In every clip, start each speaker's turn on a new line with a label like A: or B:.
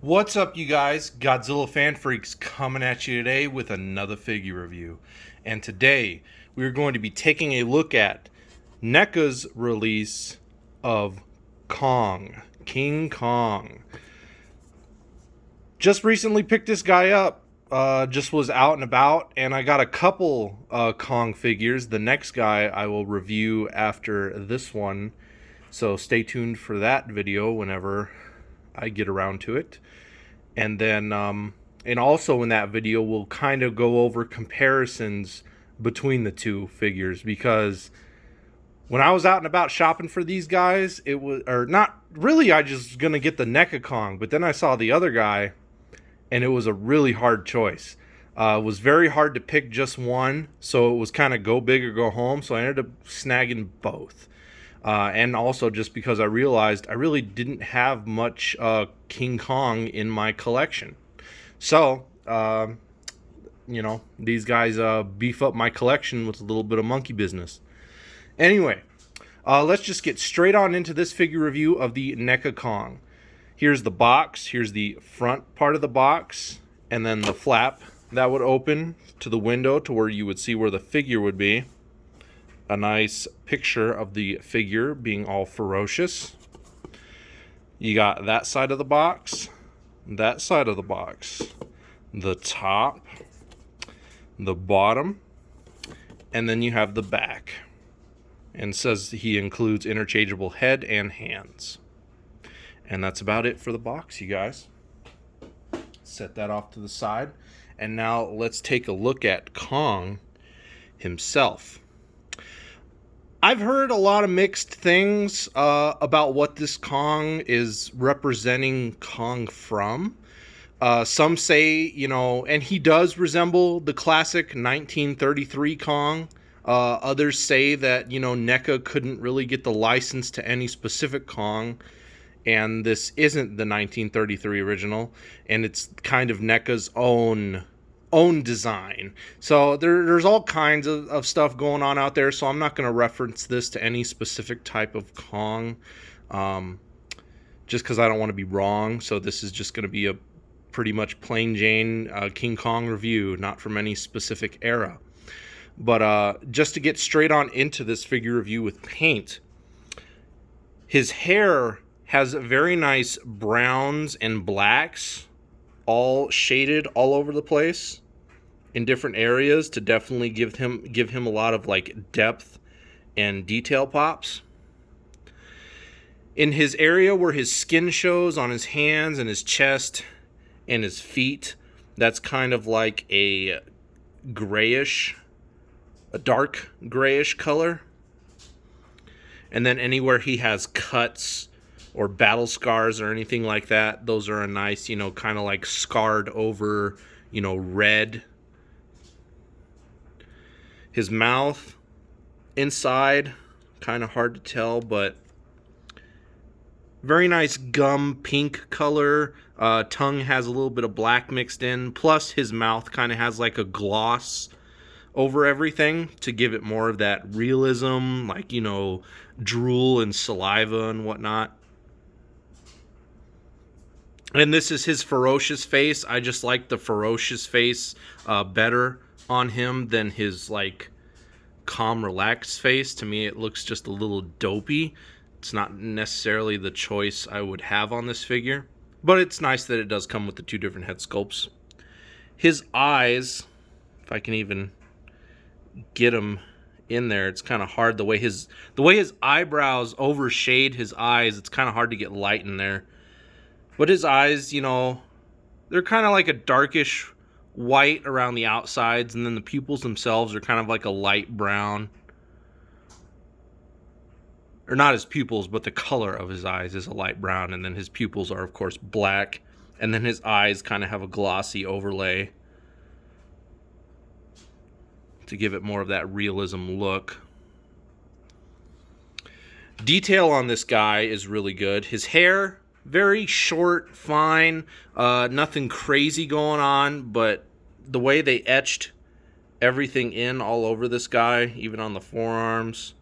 A: What's up, you guys? Godzilla Fan Freaks coming at you today with another figure review. And today we're going to be taking a look at NECA's release of King Kong. Just recently picked this guy up. Just was out and about, and I got a couple Kong figures. The next guy I will review after this one, so stay tuned for that video whenever I get around to it. And then, and also in that video, we'll kind of go over comparisons between the two figures, because when I was out and about shopping for these guys, it was, or not really, I just gonna get the NECA Kong, but then I saw the other guy, and it was a really hard choice. It was very hard to pick just one, so it was kind of go big or go home, so I ended up snagging both. And also just because I realized I really didn't have much King Kong in my collection. So, these guys beef up my collection with a little bit of monkey business. Anyway, let's just get straight on into this figure review of the NECA Kong. Here's the box, here's the front part of the box, and then the flap that would open to the window to where you would see where the figure would be. A nice picture of the figure being all ferocious. You got that side of the box, that side of the box, the top, the bottom, and then you have the back. And it says he includes interchangeable head and hands. And that's about it for the box, you guys. Set that off to the side. And now let's take a look at Kong himself. I've heard a lot of mixed things about what this Kong is representing Kong from. Some say, and he does resemble the classic 1933 Kong. Others say that, NECA couldn't really get the license to any specific Kong, and this isn't the 1933 original, and it's kind of NECA's own design. So there's all kinds of stuff going on out there, so I'm not going to reference this to any specific type of Kong, just because I don't want to be wrong. So this is just going to be a pretty much plain Jane King Kong review, not from any specific era. But just to get straight on into this figure review with paint, his hair has very nice browns and blacks all shaded all over the place in different areas to definitely give him a lot of like depth and detail pops. In his area where his skin shows on his hands and his chest and his feet, that's kind of like a dark grayish color. And then anywhere he has cuts or battle scars or anything like that, those are a nice, kind of like scarred over, red. His mouth inside, kind of hard to tell, but very nice gum pink color. Tongue has a little bit of black mixed in, plus his mouth kind of has like a gloss over everything to give it more of that realism, like, drool and saliva and whatnot. And this is his ferocious face. I just like the ferocious face better on him than his like calm, relaxed face. To me, it looks just a little dopey. It's not necessarily the choice I would have on this figure, but it's nice that it does come with the two different head sculpts. His eyes, if I can even get them in there, it's kind of hard the way his eyebrows overshade his eyes. It's kind of hard to get light in there. But his eyes, they're kind of like a darkish white around the outsides, and then the pupils themselves are kind of like a light brown. Or not his pupils, but the color of his eyes is a light brown, and then his pupils are, of course, black, and then his eyes kind of have a glossy overlay to give it more of that realism look. Detail on this guy is really good. His hair, very short, fine, nothing crazy going on, but the way they etched everything in all over this guy, even on the forearms,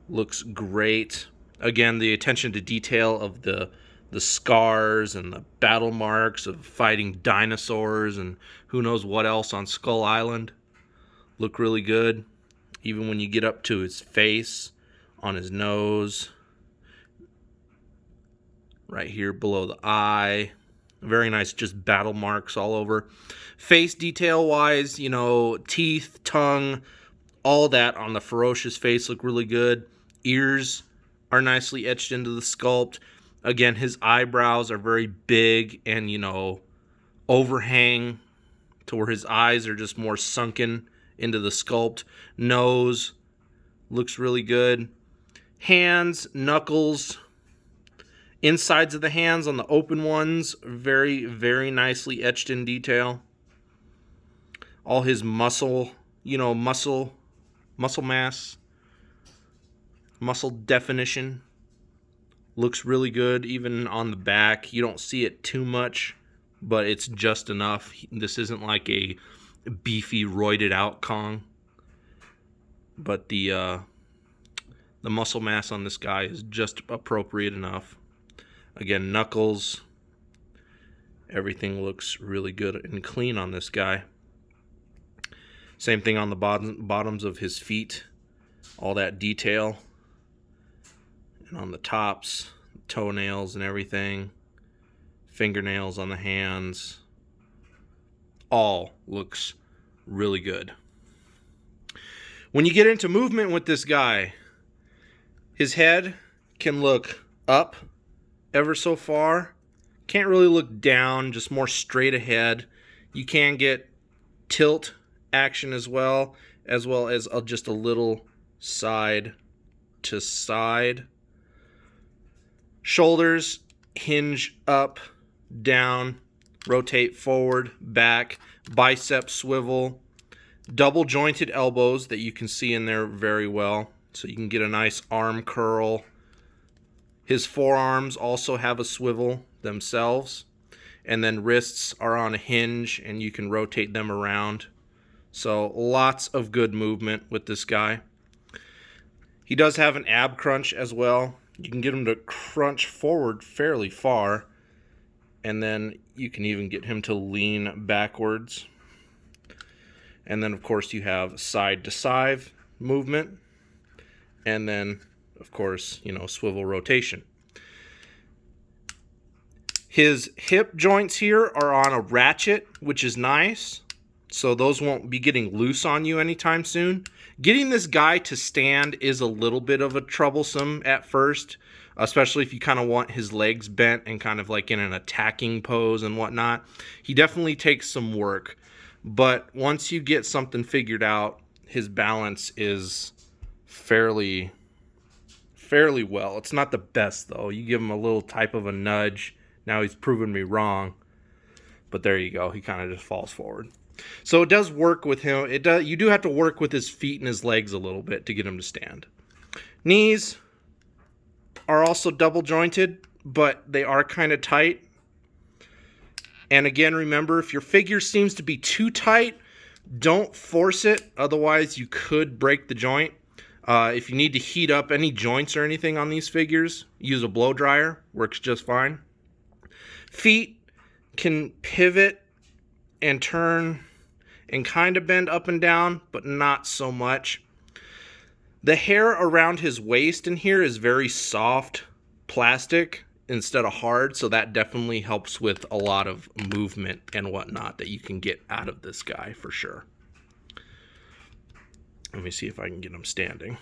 A: looks great. Again, the attention to detail of the the scars and the battle marks of fighting dinosaurs and who knows what else on Skull Island look really good. Even when you get up to his face, on his nose, right here below the eye. Very nice, just battle marks all over. Face detail wise, you know, teeth, tongue, all that on the ferocious face look really good. Ears are nicely etched into the sculpt. Again, his eyebrows are very big and, you know, overhang to where his eyes are just more sunken into the sculpt. Nose looks really good. Hands, knuckles, insides of the hands on the open ones, very, very nicely etched in detail. All his muscle, you know, muscle mass, muscle definition looks really good. Even on the back, you don't see it too much, but it's just enough. This isn't like a beefy, roided out Kong, but the muscle mass on this guy is just appropriate enough. Again, knuckles, everything looks really good and clean on this guy. Same thing on the bottoms of his feet, all that detail. And on the tops, toenails and everything, fingernails on the hands, all looks really good. When you get into movement with this guy, his head can look up ever so far. Can't really look down, just more straight ahead. You can get tilt action as well as just a little side to side. Shoulders hinge up, down, rotate forward, back, bicep swivel, double jointed elbows that you can see in there very well, so you can get a nice arm curl. His forearms also have a swivel themselves, and then wrists are on a hinge and you can rotate them around. So lots of good movement with this guy. He does have an ab crunch as well. You can get him to crunch forward fairly far, and then you can even get him to lean backwards. And then of course you have side to side movement, and then of course, you know, swivel rotation. His hip joints here are on a ratchet, which is nice, so those won't be getting loose on you anytime soon. Getting this guy to stand is a little bit of a troublesome at first, especially if you kind of want his legs bent and kind of like in an attacking pose and whatnot. He definitely takes some work, but once you get something figured out, his balance is fairly well. It's not the best though. You give him a little type of a nudge. Now he's proven me wrong, but there you go. He kind of just falls forward. So it does work with him. You do have to work with his feet and his legs a little bit to get him to stand. Knees are also double jointed, but they are kind of tight. And again, remember, if your figure seems to be too tight, don't force it. Otherwise, you could break the joint. If you need to heat up any joints or anything on these figures, use a blow dryer. Works just fine. Feet can pivot and turn and kind of bend up and down, but not so much. The hair around his waist in here is very soft plastic instead of hard, so that definitely helps with a lot of movement and whatnot that you can get out of this guy for sure. Let me see if I can get him standing.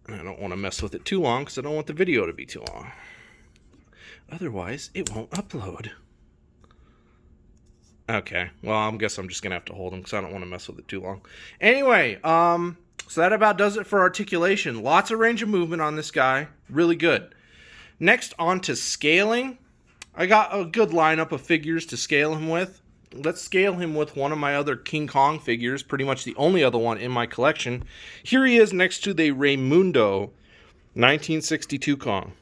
A: I don't want to mess with it too long because I don't want the video to be too long. Otherwise, it won't upload. Okay, well, I guess I'm just going to have to hold him because I don't want to mess with it too long. Anyway, so that about does it for articulation. Lots of range of movement on this guy. Really good. Next, on to scaling. I got a good lineup of figures to scale him with. Let's scale him with one of my other King Kong figures, pretty much the only other one in my collection. Here he is next to the Raymundo 1962 Kong.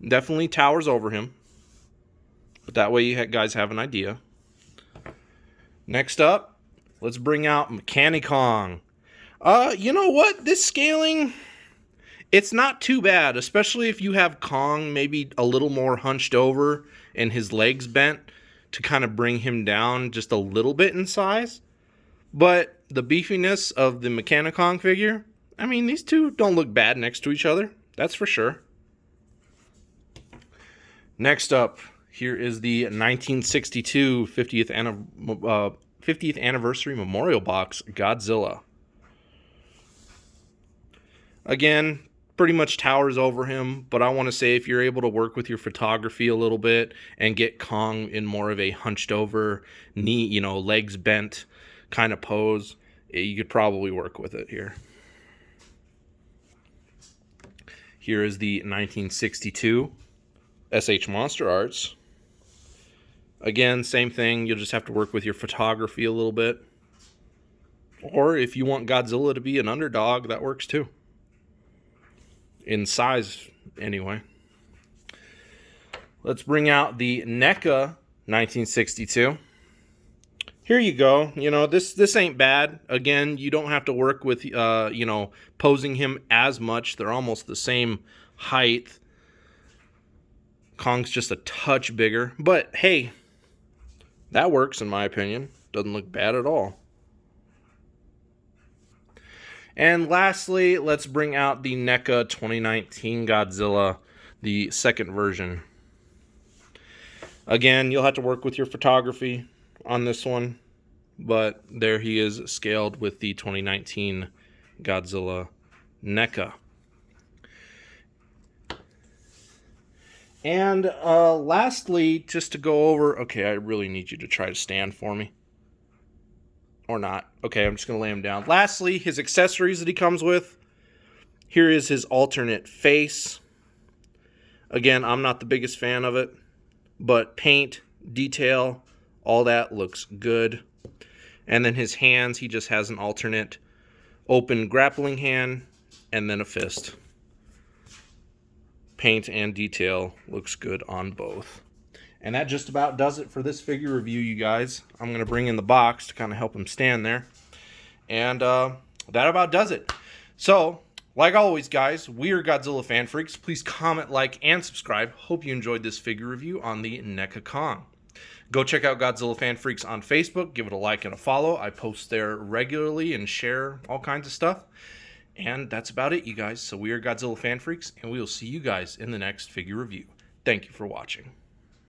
A: Definitely towers over him, but that way you guys have an idea. Next up, let's bring out NECA Kong. You know what? This scaling It's not too bad, especially if you have Kong maybe a little more hunched over and his legs bent to kind of bring him down just a little bit in size. But the beefiness of the NECA Kong figure, I mean, these two don't look bad next to each other. That's for sure. Next up, here is the 1962 50th Anniversary Memorial Box Godzilla. Again, pretty much towers over him, but I want to say if you're able to work with your photography a little bit and get Kong in more of a hunched over, knee, legs bent kind of pose, you could probably work with it here. Here is the 1962 SH Monster Arts. Again, same thing. You'll just have to work with your photography a little bit. Or if you want Godzilla to be an underdog, that works too. In size, anyway. Let's bring out the NECA 1962. Here you go. This ain't bad. Again, you don't have to work with, posing him as much. They're almost the same height. Kong's just a touch bigger. But, hey, that works in my opinion. Doesn't look bad at all. And lastly, let's bring out the NECA 2019 Godzilla, the second version. Again, you'll have to work with your photography on this one, but there he is scaled with the 2019 Godzilla NECA. And lastly, just to go over, okay, I really need you to try to stand for me. Or not. Okay, I'm just going to lay him down. Lastly, his accessories that he comes with. Here is his alternate face. Again, I'm not the biggest fan of it, but paint, detail, all that looks good. And then his hands, he just has an alternate open grappling hand and then a fist. Paint and detail looks good on both. And that just about does it for this figure review, you guys. I'm going to bring in the box to kind of help him stand there. And that about does it. So, like always, guys, we are Godzilla Fan Freaks. Please comment, like, and subscribe. Hope you enjoyed this figure review on the NECA Kong. Go check out Godzilla Fan Freaks on Facebook. Give it a like and a follow. I post there regularly and share all kinds of stuff. And that's about it, you guys. So we are Godzilla Fan Freaks, and we will see you guys in the next figure review. Thank you for watching.